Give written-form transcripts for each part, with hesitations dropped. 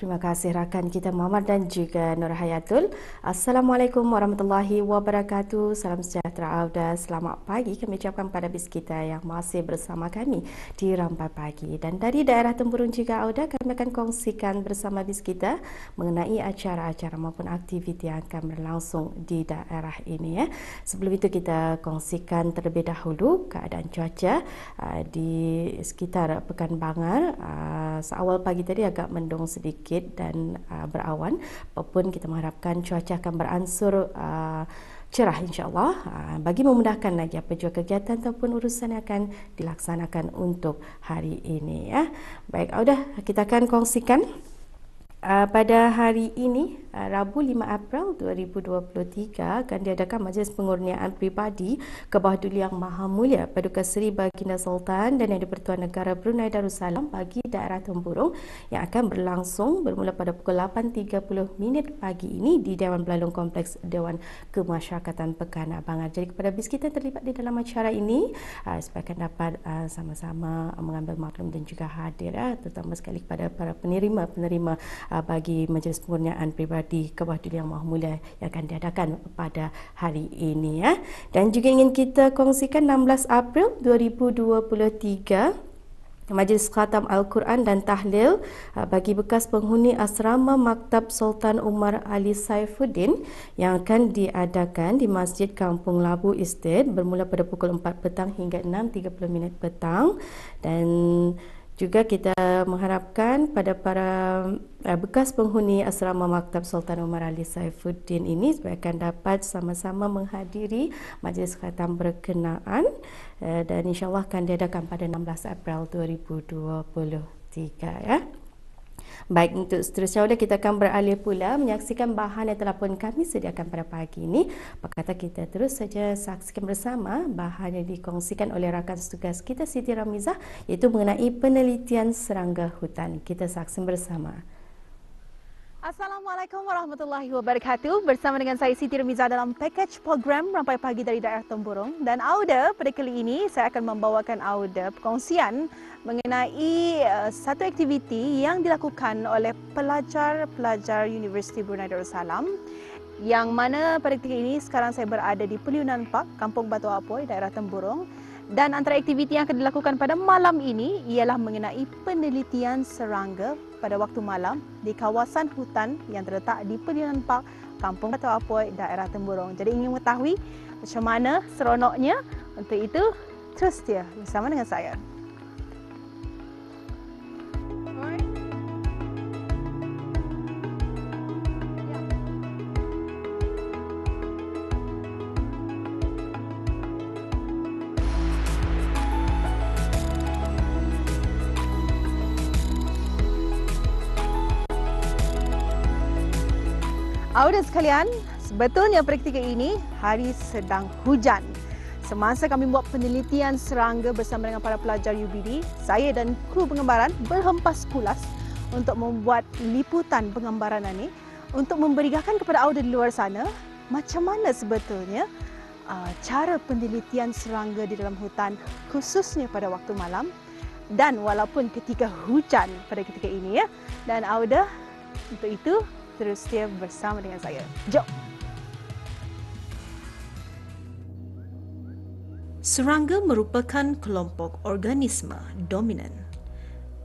Terima kasih rakan kita Muhammad dan juga Nur Hayatul. Assalamualaikum warahmatullahi wabarakatuh. Salam sejahtera Auda. Selamat pagi kami ucapkan pada bis kita yang masih bersama kami di Rampai Pagi. Dan dari daerah Tempurung juga Auda, kami akan kongsikan bersama bis kita mengenai acara-acara maupun aktiviti yang akan berlangsung di daerah ini. Sebelum itu kita kongsikan terlebih dahulu keadaan cuaca di sekitar Pekan Bangar. Seawal pagi tadi agak mendung sedikit dan berawan, apapun kita mengharapkan cuaca akan beransur cerah insya-Allah bagi memudahkan lagi apa jua kegiatan ataupun urusan yang akan dilaksanakan untuk hari ini ya. Baik, sudah kita akan kongsikan pada hari ini Rabu 5 April 2023 akan diadakan Majlis Pengurniaan Peribadi ke bawah Duli Yang Maha Mulia Paduka Seri Baginda Sultan dan Yang di-Pertuan Negara Brunei Darussalam bagi daerah Tempurung yang akan berlangsung bermula pada pukul 8.30 pagi ini di Dewan Belalung Kompleks Dewan Kemasyarakatan Pekan Bangar. Jadi kepada bis kita terlibat di dalam acara ini supaya akan dapat sama-sama mengambil maklum dan juga hadir terutama sekali kepada para penerima bagi Majlis Pengurniaan Peribadi ke bawah Duli Yang Maha Mulia yang akan diadakan pada hari ini ya. Dan juga ingin kita kongsikan 16 April 2023 Majlis Khatam Al-Quran dan Tahlil bagi bekas penghuni asrama Maktab Sultan Umar Ali Saifuddin yang akan diadakan di Masjid Kampung Labu Estate bermula pada pukul 4 petang hingga 6.30 petang. Dan juga kita mengharapkan pada para bekas penghuni asrama Maktab Sultan Umar Ali Saifuddin ini supaya akan dapat sama-sama menghadiri majlis khatam berkenaan dan insya-Allah akan diadakan pada 16 April 2023 ya. Baik, untuk seterusnya kita akan beralih pula menyaksikan bahan yang telah pun kami sediakan pada pagi ini. Apa kata kita terus saja saksikan bersama bahan yang dikongsikan oleh rakan setugas kita Siti Ramizah, iaitu mengenai penelitian serangga hutan. Kita saksikan bersama. Assalamualaikum warahmatullahi wabarakatuh. Bersama dengan saya Siti Ramizah dalam package program Rampai Pagi dari daerah Tempurung. Dan Auda, pada kali ini saya akan membawakan Auda perkongsian mengenai satu aktiviti yang dilakukan oleh pelajar-pelajar Universiti Brunei Darussalam, yang mana pada ketika ini sekarang saya berada di Peliunan Park, Kampung Batu Apoi, daerah Tempurung. Dan antara aktiviti yang akan dilakukan pada malam ini ialah mengenai penelitian serangga pada waktu malam di kawasan hutan yang terletak di Peliunan Park, Kampung Batu Apoi, daerah Tempurung. Jadi ingin mengetahui macam mana seronoknya? Untuk itu, terus setia bersama dengan saya. Audiens sekalian, sebetulnya pada ketika ini hari sedang hujan. Semasa kami buat penelitian serangga bersama dengan para pelajar UBD, saya dan kru pengambaran berhempas pulas untuk membuat liputan pengambaran ini untuk memberikan kepada audiens di luar sana macam mana sebetulnya cara penelitian serangga di dalam hutan khususnya pada waktu malam dan walaupun ketika hujan pada ketika ini ya. Dan Auda, untuk itu terus setia bersama dengan saya. Jom! Serangga merupakan kelompok organisme dominan.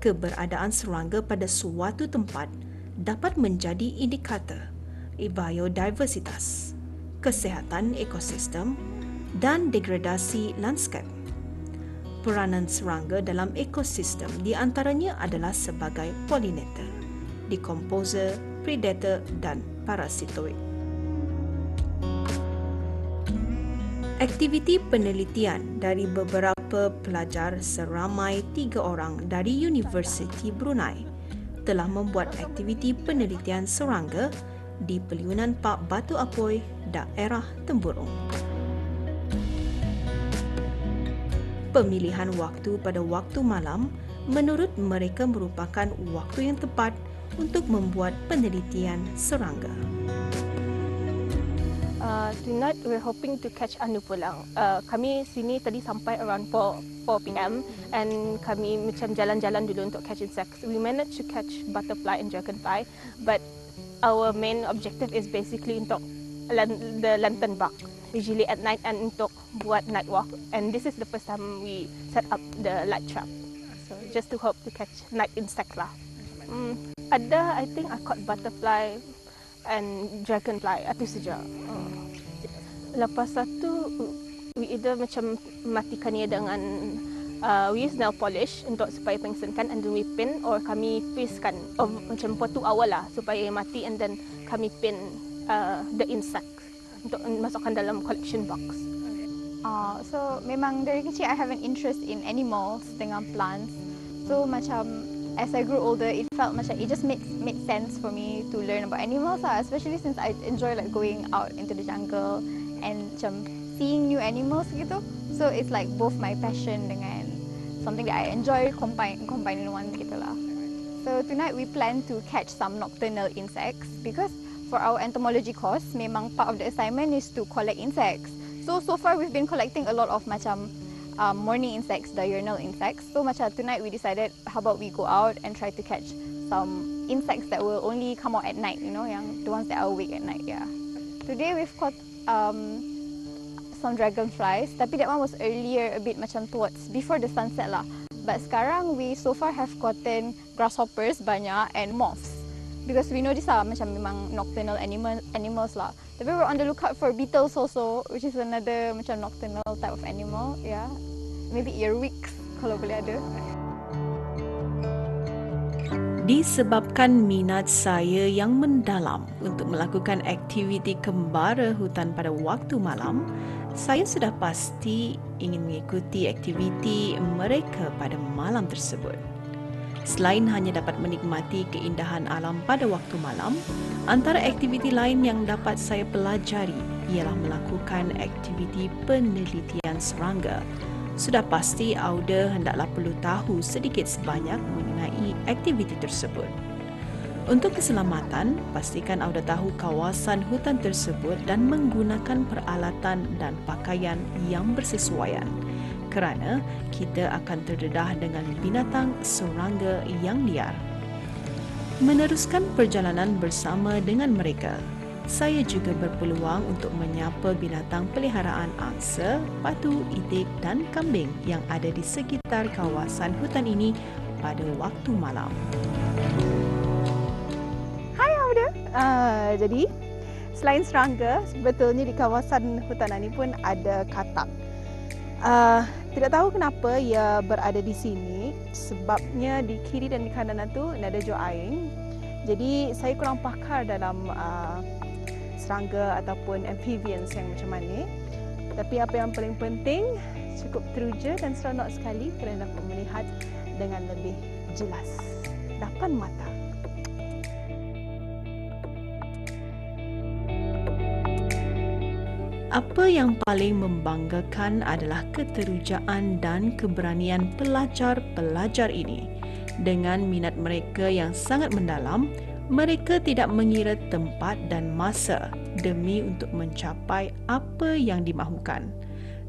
Keberadaan serangga pada suatu tempat dapat menjadi indikator biodiversitas, kesihatan ekosistem dan degradasi lanskap. Peranan serangga dalam ekosistem di antaranya adalah sebagai pollinator, decomposer, predator dan parasitoid. Aktiviti penelitian dari beberapa pelajar seramai 3 orang dari Universiti Brunei telah membuat aktiviti penelitian serangga di Peliunan Park Batu Apoi, daerah Tempurung. Pemilihan waktu pada waktu malam menurut mereka merupakan waktu yang tepat untuk membuat penelitian serangga. Tonight we're hoping to catch anu pulang. Kami sini tadi sampai around 4 p.m. and kami macam jalan-jalan dulu untuk catch insects. We managed to catch butterfly and dragonfly, but our main objective is basically untuk the lantern bug. Usually at night and untuk buat night walk. And this is the first time we set up the light trap. So just to hope to catch night insect lah. Ada, I think I caught butterfly and dragonfly, itu saja. Lepas tu, we either macam matikan ia dengan we use nail polish untuk supaya pengsenkan, and then we pin, or kami freezekan macam for 2 hours lah supaya ia mati, and then kami pin the insect untuk masukkan dalam collection box. So memang dari kecil I have an interest in animals dengan plants. So macam as I grew older, it felt macam it just made sense for me to learn about animals lah, especially since I enjoy like going out into the jungle and macam seeing new animals gitu. So it's like both my passion dengan something that I enjoy combine in one gitu lah. So tonight we plan to catch some nocturnal insects because for our entomology course, memang part of the assignment is to collect insects. So far we've been collecting a lot of macam morning insects, diurnal insects. So macam tonight we decided, how about we go out and try to catch some insects that will only come out at night, you know, yang the ones that are awake at night, yeah. Today we've caught some dragonflies, tapi that one was earlier, a bit macam towards before the sunset lah. But sekarang we so far have gotten grasshoppers banyak and moths. Because we know these are macam memang nocturnal animals lah. Tapi we're on the lookout for beetles also, which is another macam nocturnal type of animal, yeah. Maybe earwigs kalau boleh ada. Disebabkan minat saya yang mendalam untuk melakukan aktiviti kembara hutan pada waktu malam, saya sudah pasti ingin mengikuti aktiviti mereka pada malam tersebut. Selain hanya dapat menikmati keindahan alam pada waktu malam, antara aktiviti lain yang dapat saya pelajari ialah melakukan aktiviti penelitian serangga. Sudah pasti Auda hendaklah perlu tahu sedikit sebanyak mengenai aktiviti tersebut. Untuk keselamatan, pastikan Auda tahu kawasan hutan tersebut dan menggunakan peralatan dan pakaian yang bersesuaian. Kerana kita akan terdedah dengan binatang serangga yang liar. Meneruskan perjalanan bersama dengan mereka, saya juga berpeluang untuk menyapa binatang peliharaan angsa, patu, itik dan kambing yang ada di sekitar kawasan hutan ini pada waktu malam. Hai Auda. Jadi selain serangga, sebetulnya di kawasan hutan ini pun ada katak. Tidak tahu kenapa ia berada di sini, sebabnya di kiri dan di kanan itu ada jo air. Jadi saya kurang pakar dalam serangga ataupun amphibians yang macam mana. Tapi apa yang paling penting, cukup teruja dan seronok sekali kerana dapat melihat dengan lebih jelas depan mata. Apa yang paling membanggakan adalah keterujaan dan keberanian pelajar-pelajar ini. Dengan minat mereka yang sangat mendalam, mereka tidak mengira tempat dan masa demi untuk mencapai apa yang dimahukan.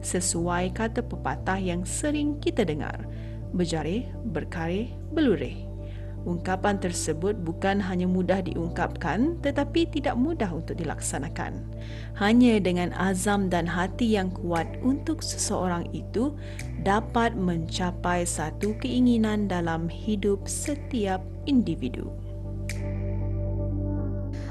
Sesuai kata pepatah yang sering kita dengar, berjarih, berkarih, belurih. Ungkapan tersebut bukan hanya mudah diungkapkan tetapi tidak mudah untuk dilaksanakan. Hanya dengan azam dan hati yang kuat untuk seseorang itu dapat mencapai satu keinginan dalam hidup setiap individu.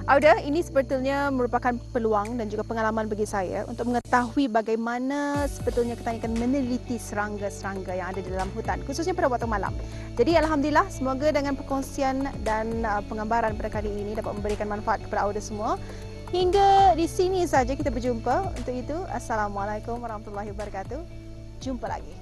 Auda, ini sebetulnya merupakan peluang dan juga pengalaman bagi saya untuk mengetahui bagaimana sebetulnya kita akan meneliti serangga-serangga yang ada di dalam hutan, khususnya pada waktu malam. Jadi Alhamdulillah, semoga dengan perkongsian dan penggambaran pada kali ini dapat memberikan manfaat kepada Auda semua. Hingga di sini saja kita berjumpa. Untuk itu, Assalamualaikum warahmatullahi wabarakatuh. Jumpa lagi.